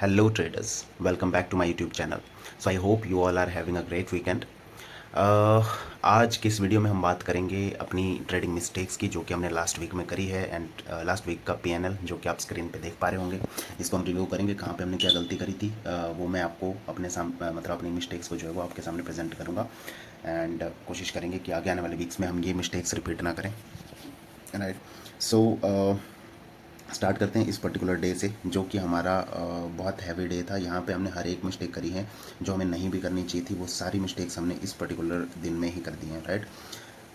Hello traders, welcome back to my YouTube channel. So I hope you all are having a great weekend. आज की इस video में हम बात करेंगे अपनी ट्रेडिंग मिस्टेक्स की जो कि हमने लास्ट वीक में करी है एंड लास्ट वीक का पीएनएल जो कि आप स्क्रीन पे देख पा रहे होंगे। इसको हम रिव्यू करेंगे कहाँ पे हमने क्या गलती करी थी। वो मैं आपको अपने मतलब अपनी मिस्टेक्स को जो है वो आपके सामने प्रेजेंट करूँगा एंड कोशिश करेंगे कि आगे आने वाले वीक्स में हम ये मिस्टेक्स रिपीट ना करें। राइट, सो स्टार्ट करते हैं इस पर्टिकुलर डे से जो कि हमारा बहुत हैवी डे था। यहाँ पे हमने हर एक मिस्टेक करी है जो हमें नहीं भी करनी चाहिए थी, वो सारी मिस्टेक्स हमने इस पर्टिकुलर दिन में ही कर दी हैं। राइट,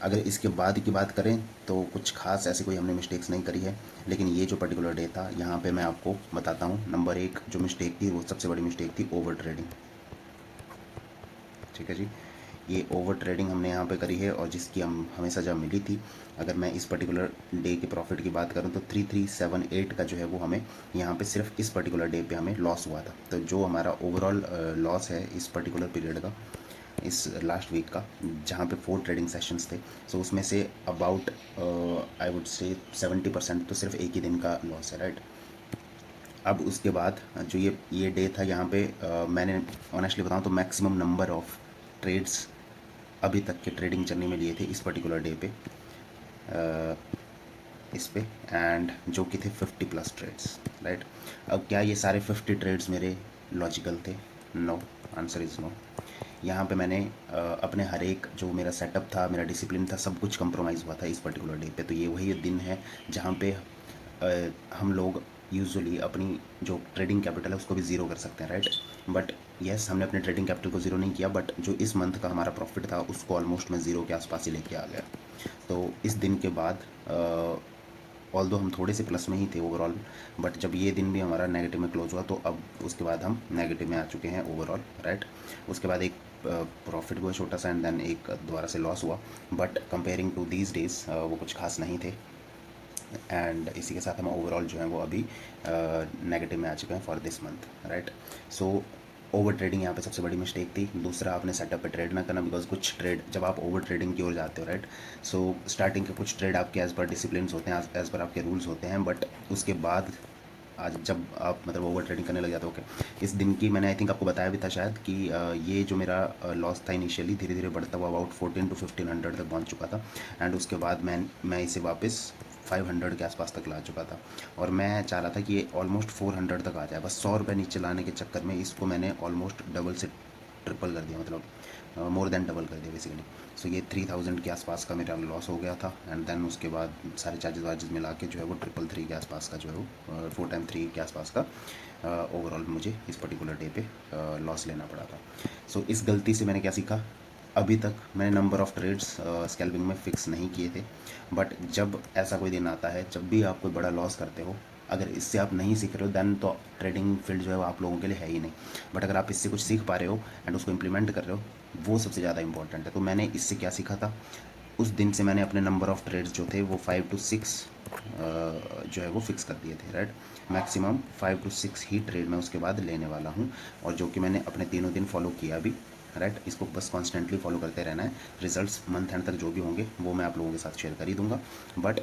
अगर इसके बाद की बात करें तो कुछ खास ऐसी कोई हमने मिस्टेक्स नहीं करी है, लेकिन ये जो पर्टिकुलर डे था यहाँ पे मैं आपको बताता हूँ। नंबर एक जो मिस्टेक थी वो सबसे बड़ी मिस्टेक थी ओवर ट्रेडिंग। ठीक है जी, ये ओवर ट्रेडिंग हमने यहाँ पे करी है और जिसकी हमें सज़ा मिली थी। अगर मैं इस पर्टिकुलर डे के प्रॉफिट की बात करूँ तो 3378 का जो है वो हमें यहाँ पे सिर्फ इस पर्टिकुलर डे पे हमें लॉस हुआ था। तो जो हमारा ओवरऑल लॉस है इस पर्टिकुलर पीरियड का, इस लास्ट वीक का, जहाँ पे 4 ट्रेडिंग सेशंस थे, सो उसमें say about I would say 70% तो सिर्फ एक ही दिन का लॉस है। राइट, अब उसके बाद जो ये डे था यहाँ पे मैंने ऑनेस्टली बताऊँ तो मैक्सिमम नंबर ऑफ ट्रेड्स अभी तक के ट्रेडिंग जर्नी में लिए थे इस पर्टिकुलर डे पे, इस पे, एंड जो कि थे 50+ ट्रेड्स। राइट, अब क्या ये सारे 50 ट्रेड्स मेरे लॉजिकल थे? No, answer is no. यहाँ पे मैंने अपने हर एक जो मेरा सेटअप था, मेरा डिसिप्लिन था, सब कुछ कंप्रोमाइज़ हुआ था इस पर्टिकुलर डे पे। तो ये वही दिन है जहाँ पे हम लोग यूजुअली अपनी जो ट्रेडिंग कैपिटल है उसको भी ज़ीरो कर सकते हैं। राइट, बट यस, हमने अपने ट्रेडिंग कैपिटल को ज़ीरो नहीं किया, बट जो इस मंथ का हमारा प्रॉफिट था उसको ऑलमोस्ट मैं ज़ीरो के आसपास ही लेके आ गया। तो इस दिन के बाद ऑल दो हम थोड़े से प्लस में ही थे ओवरऑल, बट जब ये दिन भी हमारा नेगेटिव में क्लोज हुआ तो अब उसके बाद हम नेगेटिव में आ चुके हैं ओवरऑल। राइट, उसके बाद एक प्रॉफिट हुआ छोटा सा एंड देन एक दोबारा से लॉस हुआ, but comparing to these days वो कुछ खास नहीं थे। एंड इसी के साथ हम ओवरऑल जो है वो अभी नेगेटिव में आ चुके हैं for this month. Right, so over trading यहाँ पे सबसे बड़ी मिस्टेक थी। दूसरा, आपने सेटअप पे ट्रेड ना करना, बिकॉज कुछ ट्रेड जब आप ओवर ट्रेडिंग की ओर जाते हो, राइट, सो स्टार्टिंग के कुछ ट्रेड आपके एज़ पर डिसिप्लिन होते हैं, एज़ पर आपके रूल्स होते हैं, बट उसके बाद आज जब आप मतलब ओवर ट्रेडिंग करने लग जाते हो। ओके, इस दिन की मैंने आई थिंक आपको बताया भी था शायद कि ये जो मेरा लॉस था इनिशियली धीरे धीरे बढ़ता हुआ अबाउट 14 to 1500 तक पहुंच चुका था, एंड उसके बाद मैं इसे वापस 500 के आसपास तक ला चुका था, और मैं चाह रहा था कि ये ऑलमोस्ट 400 तक आ जाए। बस 100 रुपये नीचे लाने के चक्कर में इसको मैंने ऑलमोस्ट डबल से ट्रिपल कर दिया, मतलब मोर देन डबल कर दिया बेसिकली। सो ये 3000 के आसपास का मेरा लॉस हो गया था, एंड देन उसके बाद सारे चार्जेस वार्जेस मिला के जो है वो 333 के आसपास का जो है वो 4x3 के आसपास का ओवरऑल मुझे इस पर्टिकुलर डे पे लॉस लेना पड़ा था। सो इस गलती से मैंने क्या सीखा? अभी तक मैंने नंबर ऑफ़ ट्रेड्स स्कैल्पिंग में फ़िक्स नहीं किए थे, बट जब ऐसा कोई दिन आता है, जब भी आप कोई बड़ा लॉस करते हो, अगर इससे आप नहीं सीख रहे हो दैन तो ट्रेडिंग फील्ड जो है वो आप लोगों के लिए है ही नहीं। बट अगर आप इससे कुछ सीख पा रहे हो एंड उसको इम्प्लीमेंट कर रहे हो, वो सबसे ज़्यादा इंपॉर्टेंट है। तो मैंने इससे क्या सीखा था? उस दिन से मैंने अपने नंबर ऑफ़ ट्रेड्स जो थे वो 5 to 6 जो है वो फिक्स कर दिए थे। Right, maximum 5 to 6 he trade मैं उसके बाद लेने वाला हूँ, और जो कि मैंने अपने तीनों दिन फॉलो किया अभी। राइट, इसको बस कॉन्स्टेंटली फॉलो करते रहना है। रिजल्ट्स मंथ एंड तक जो भी होंगे वो मैं आप लोगों के साथ शेयर कर ही दूंगा, बट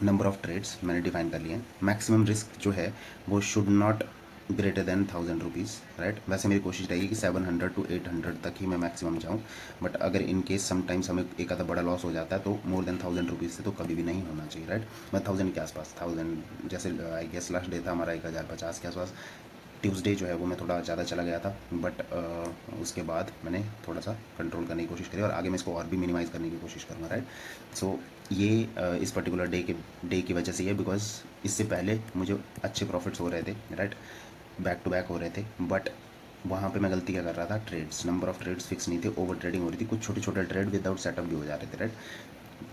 नंबर ऑफ़ ट्रेड्स मैंने डिफाइन कर लिए हैं। मैक्सिमम रिस्क जो है वो should not greater than 1000 rupees. Right, वैसे मेरी कोशिश रहेगी कि 700 to 800 तक ही मैं मैक्सिमम जाऊँ, बट अगर इन केस समटाइम्स हमें एक आधा बड़ा लॉस हो जाता है तो मोर देन 1000 रुपीज़ से तो कभी भी नहीं होना चाहिए। राइट, मैं 1000 के आसपास, 1000 जैसे आई गेस लास्ट डे था हमारा 1050 के आसपास। ट्यूसडे जो है वो मैं थोड़ा ज़्यादा चला गया था, बट उसके बाद मैंने थोड़ा सा कंट्रोल करने की कोशिश करी, और आगे मैं इसको और भी मिनिमाइज़ करने की कोशिश करूँगा। राइट, सो ये इस पर्टिकुलर डे की वजह से ये, बिकॉज इससे पहले मुझे अच्छे प्रॉफिट्स हो रहे थे। राइट, बैक टू बैक हो रहे थे, बट वहाँ पे मैं गलती क्या कर रहा था? Trades, number of trades fix नहीं थे, ओवर ट्रेडिंग हो रही थी, कुछ छोटे छोटे ट्रेड विदाउट सेटअप भी हो जा रहे थे। राइट,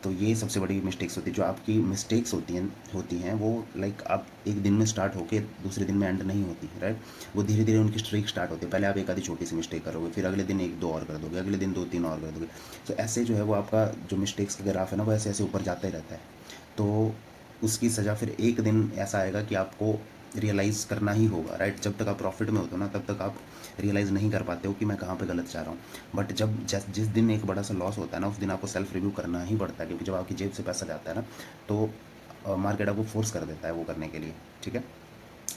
तो ये सबसे बड़ी मिस्टेक्स होती है। जो आपकी मिस्टेक्स होती हैं वो लाइक आप एक दिन में स्टार्ट होकर दूसरे दिन में एंड नहीं होती। राइट, वो धीरे धीरे उनकी स्ट्रीक स्टार्ट होती है। पहले आप एक आधी छोटी सी मिस्टेक करोगे, फिर अगले दिन एक दो और कर दोगे, अगले दिन दो तीन और कर दोगे। तो ऐसे जो है वो आपका जो मिस्टेक्स का ग्राफ है ना वो ऐसे ऐसे ऊपर जाता ही रहता है। तो उसकी सज़ा फिर एक दिन ऐसा आएगा कि आपको रियलाइज़ करना ही होगा। राइट, जब तक आप प्रॉफिट में होते हो ना तब तक आप रियलाइज़ नहीं कर पाते हो कि मैं कहाँ पे गलत जा रहा हूँ, बट जब जिस दिन एक बड़ा सा लॉस होता है ना उस दिन आपको सेल्फ रिव्यू करना ही पड़ता है, क्योंकि जब आपकी जेब से पैसा जाता है ना तो मार्केट आपको फोर्स कर देता है वो करने के लिए। ठीक है,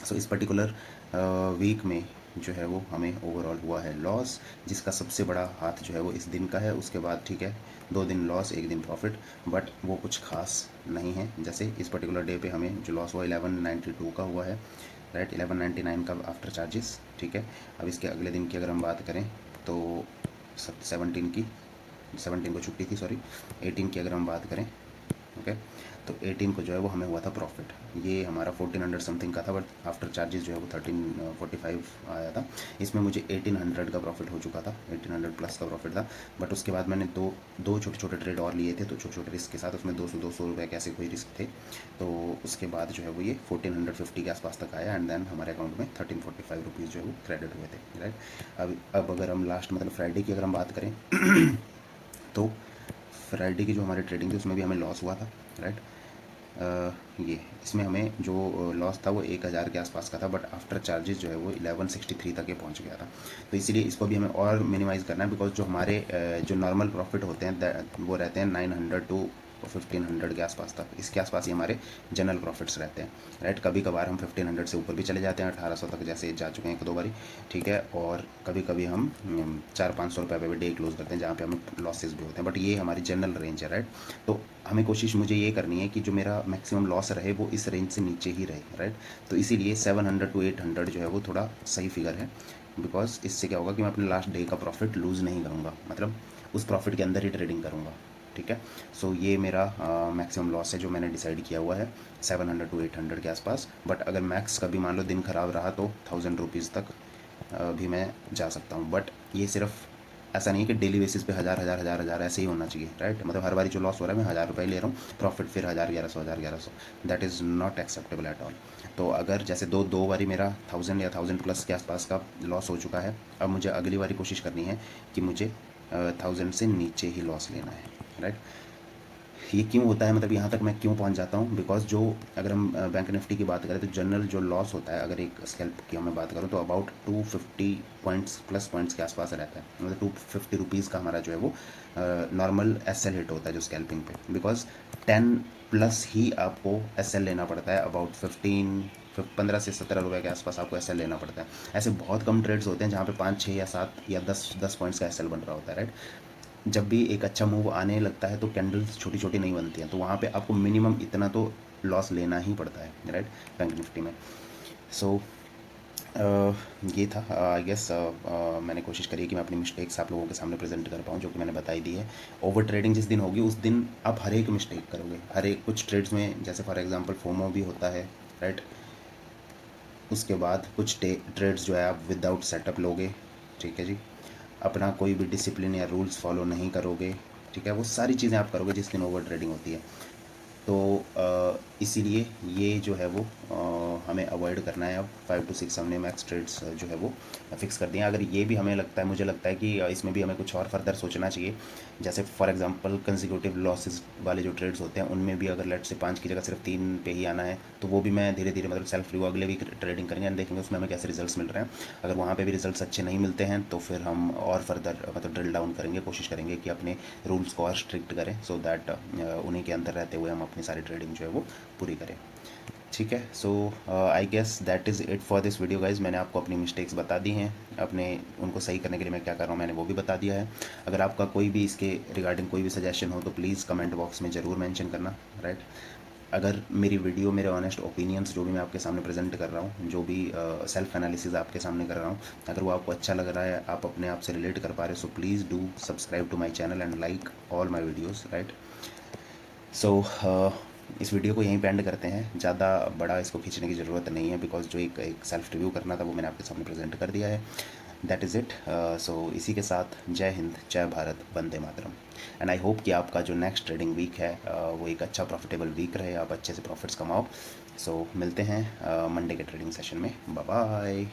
सो इस पर्टिकुलर वीक में जो है वो हमें ओवरऑल हुआ है लॉस, जिसका सबसे बड़ा हाथ जो है वो इस दिन का है। उसके बाद ठीक है 2 दिन लॉस 1 दिन प्रॉफिट, बट वो कुछ खास नहीं है। जैसे इस पर्टिकुलर डे पे हमें जो लॉस हुआ 1192 का हुआ है, राइट, 1199 का आफ्टर चार्जेस, ठीक है। अब इसके अगले दिन की अगर हम बात करें तो 17 को छुट्टी थी, सॉरी 18 की अगर हम बात करें, ओके, तो 18 को जो है वो हमें हुआ था प्रॉफिट। ये हमारा 1400 समथिंग का था, बट आफ्टर चार्जेस जो है वो 1345 आया था। इसमें मुझे 1800 का प्रॉफिट हो चुका था, 1800 प्लस का प्रॉफिट था। बट उसके बाद मैंने दो छोटे छोटे ट्रेड और लिए थे, तो छोटे छोटे रिस्क के साथ, उसमें 200 रुपये के ऐसे कोई रिस्क थे। तो उसके बाद जो है वो ये 1450 के आसपास तक आया, एंड देन हमारे अकाउंट में 1345 रुपीज़ जो है वो क्रेडिट हुए थे, राइट। अब अगर हम लास्ट मतलब फ्राइडे की अगर हम बात करें तो फ्राइडे की जो हमारी ट्रेडिंग थी उसमें भी हमें लॉस हुआ था, राइट। ये इसमें हमें जो लॉस था वो 1000 के आसपास का था, बट आफ्टर चार्जेस जो है वो 1163 तक ये पहुंच गया था। तो इसीलिए इसको भी हमें और मिनिमाइज़ करना है, बिकॉज जो हमारे जो नॉर्मल प्रॉफिट होते हैं वो रहते हैं 900 टू 1500 के आसपास तक। इसके आसपास ही हमारे जनरल प्रॉफिट्स रहते हैं, राइट। कभी कभार हम 1500 से ऊपर भी चले जाते हैं, 1800 तक जैसे जा चुके हैं 1-2 बारी, ठीक है। और कभी कभी हम 400-500 रुपये पे भी डे क्लोज करते हैं, जहाँ पे हमें लॉसेस भी होते हैं, बट ये हमारी जनरल रेंज है, राइट। तो हमें कोशिश मुझे ये करनी है कि जो मेरा मैक्सिमम लॉस रहे वो इस रेंज से नीचे ही रहे, राइट। तो इसीलिए 700 टू 800 जो है वो थोड़ा सही फिगर है, बिकॉज इससे क्या होगा कि मैं अपने लास्ट डे का प्रॉफिट लूज़ नहीं करूँगा, मतलब उस प्रॉफिट के अंदर ही ट्रेडिंग करूँगा, ठीक है। सो ये मेरा मैक्सिमम लॉस है जो मैंने डिसाइड किया हुआ है 700 टू 800 के आसपास। बट अगर मैक्स कभी मान लो दिन ख़राब रहा तो 1000 रुपीज़ तक भी मैं जा सकता हूँ। बट ये सिर्फ ऐसा नहीं है कि डेली बेसिस पे हज़ार ऐसे ही होना चाहिए, राइट। मतलब हर बारी जो लॉस हो रहा है मैं 1000 रुपये ले रहा हूँ, प्रॉफिट फिर 1100 that is not acceptable at all. तो अगर जैसे दो बारी मेरा 1000 या 1000 प्लस के आसपास का लॉस हो चुका है, अब मुझे अगली बारी कोशिश करनी है कि मुझे 1000 से नीचे ही लॉस लेना है, राइट। ये क्यों होता है, मतलब यहाँ तक मैं क्यों पहुँच जाता हूँ, बिकॉज जो अगर हम बैंक निफ्टी की बात करें तो जनरल जो लॉस होता है, अगर एक स्कैल्प की मैं बात करूँ तो अबाउट 250 पॉइंट्स प्लस पॉइंट्स के आसपास रहता है। मतलब 250 रुपीज़ का हमारा जो है वो नॉर्मल एस एल हिट होता है जो स्कैल्पिंग पे, बिकॉज 10 प्लस ही आपको एस एल लेना पड़ता है। अबाउट 15 से 17 रुपये के आसपास आपको एस एल लेना पड़ता है। ऐसे बहुत कम ट्रेड्स होते हैं जहाँ पे 5, 6 या 7 या 10 पॉइंट्स का एस एल बन रहा होता है, राइट। जब भी एक अच्छा मूव आने लगता है तो कैंडल्स छोटी छोटी नहीं बनती हैं, तो वहाँ पे आपको मिनिमम इतना तो लॉस लेना ही पड़ता है, राइट, बैंक निफ्टी में। सो ये था आई गेस। मैंने कोशिश करी कि मैं अपनी मिस्टेक्स आप लोगों के सामने प्रेजेंट कर पाऊँ, जो कि मैंने बताई दी है। ओवर ट्रेडिंग जिस दिन होगी उस दिन आप हर एक मिस्टेक करोगे, हर एक कुछ ट्रेड्स में, जैसे फॉर एग्जांपल फोमो भी होता है, राइट। उसके बाद कुछ ट्रेड्स जो है आप विदाउट सेटअप लोगे, ठीक है जी। अपना कोई भी डिसिप्लिन या रूल्स फॉलो नहीं करोगे, ठीक है। वो सारी चीज़ें आप करोगे जिस दिन ओवर ट्रेडिंग होती है। तो इसीलिए ये जो है वो हमें अवॉइड करना है। अब 5 to 6 हमने मैक्स ट्रेड्स जो है वो फिक्स कर दिए हैं। अगर ये भी हमें लगता है, मुझे लगता है कि इसमें भी हमें कुछ और फर्दर सोचना चाहिए। जैसे फॉर एग्जांपल कंसेक्यूटिव लॉसेस वाले जो ट्रेड्स होते हैं उनमें भी अगर लेट से 5 की जगह सिर्फ 3 पे ही आना है, तो वो भी मैं धीरे धीरे मतलब सेल्फ रिव्यू अगले वीक ट्रेडिंग करेंगे एंड देखेंगे उसमें हमें कैसे रिजल्ट्स मिल रहे हैं। अगर वहाँ पे भी रिजल्ट्स अच्छे नहीं मिलते हैं तो फिर हम और फर्दर मतलब ड्रिल डाउन करेंगे, कोशिश करेंगे कि अपने रूल्स को और स्ट्रिक्ट करें, सो दैट उन्हीं के अंदर रहते हुए हम अपनी सारी ट्रेडिंग जो है वो पूरी करें, ठीक है। So I guess that is it for this video guys. मैंने आपको अपनी मिस्टेक्स बता दी हैं, अपने उनको सही करने के लिए मैं क्या कर रहा हूँ मैंने वो भी बता दिया है। अगर आपका कोई भी इसके रिगार्डिंग कोई भी सजेशन हो तो प्लीज़ कमेंट बॉक्स में ज़रूर मेंशन करना, राइट। अगर मेरी वीडियो, मेरे ऑनेस्ट ओपिनियंस जो भी मैं आपके सामने प्रेजेंट कर रहा हूँ, जो भी सेल्फ एनालिसिस आपके सामने कर रहा हूँ, अगर वो आपको अच्छा लग रहा है, आप अपने आप से रिलेट कर पा रहे हो, so please do subscribe to my channel and like all my videos, right. So इस वीडियो को यहीं पे एंड करते हैं। ज़्यादा बड़ा इसको खींचने की ज़रूरत नहीं है, बिकॉज जो एक सेल्फ रिव्यू करना था वो मैंने आपके सामने प्रेजेंट कर दिया है। That is it. सो इसी के साथ जय हिंद, जय Bharat, Vande Mataram. And I hope कि आपका जो नेक्स्ट ट्रेडिंग वीक है वो एक अच्छा प्रॉफिटेबल वीक रहे, आप अच्छे से प्रॉफिट्स कमाओ। सो मिलते हैं मंडे के ट्रेडिंग सेशन में। Bye bye.